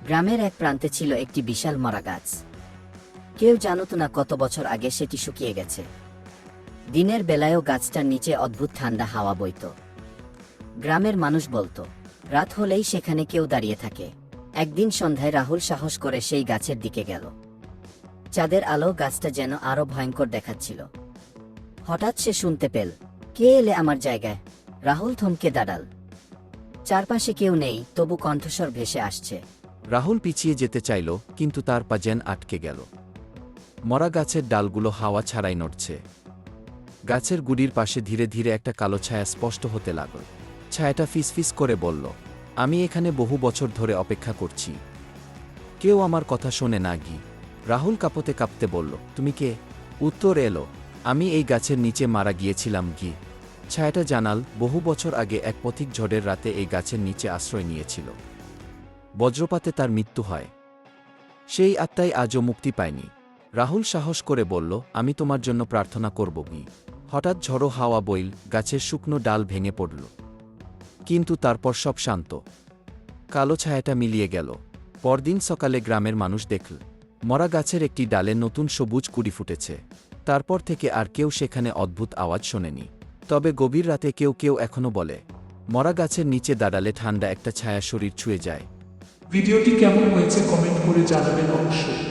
গ্রামের এক প্রান্তে ছিল একটি বিশাল মরা গাছ। কেউ জানত না কত বছর আগে সেটি শুকিয়ে গেছে। দিনের বেলায়ও গাছটার নিচে অদ্ভুত ঠান্ডা হাওয়া বইত। গ্রামের মানুষ বলতো, রাত হলেই সেখানে কেউ দাঁড়িয়ে থাকে। একদিন সন্ধ্যায় রাহুল সাহস করে সেই গাছের দিকে গেল। চাঁদের আলো গাছটা যেন আরো ভয়ঙ্কর দেখাচ্ছিল। হঠাৎ সে শুনতে পেল, কে এলে আমার জায়গায়? রাহুল থমকে দাঁড়াল। চারপাশে কেউ নেই, তবু কণ্ঠস্বর ভেসে আসছে। রাহুল পিছিয়ে যেতে চাইল, কিন্তু তার পা যেন আটকে গেল। মরা গাছের ডালগুলো হাওয়া ছাড়াই নড়ছে। গাছের গুড়ির পাশে ধীরে ধীরে একটা কালো ছায়া স্পষ্ট হতে লাগল। ছায়াটা ফিসফিস করে বলল, আমি এখানে বহু বছর ধরে অপেক্ষা করছি। কেউ আমার কথা শোনে না গি। রাহুল কাঁপতে কাঁপতে বলল, তুমি কে? উত্তর এলো, আমি এই গাছের নিচে মারা গিয়েছিলাম গি। ছায়াটা জানাল, বহু বছর আগে এক পথিক ঝড়ের রাতে এই গাছের নিচে আশ্রয় নিয়েছিল। বজ্রপাতে তার মৃত্যু হয়। সেই আত্মাই আজও মুক্তি পায়নি। রাহুল সাহস করে বলল, আমি তোমার জন্য প্রার্থনা করব গি। হঠাৎ ঝড়ো হাওয়া বইল, গাছের শুকনো ডাল ভেঙে পড়ল। কিন্তু তারপর সব শান্ত। কালো ছায়াটা মিলিয়ে গেল। পরদিন সকালে গ্রামের মানুষ দেখল, মরা গাছের একটি ডালে নতুন সবুজ কুড়ি ফুটেছে। তারপর থেকে আর কেউ সেখানে অদ্ভুত আওয়াজ শোনেনি। তবে গভীর রাতে কেউ কেউ এখনো বলে, মরা গাছের নিচে দাঁড়ালে ঠান্ডা একটা ছায়া শরীর ছুঁয়ে যায়। ভিডিওটি কেমন হয়েছে কমেন্ট করে জানাবেন অবশ্যই।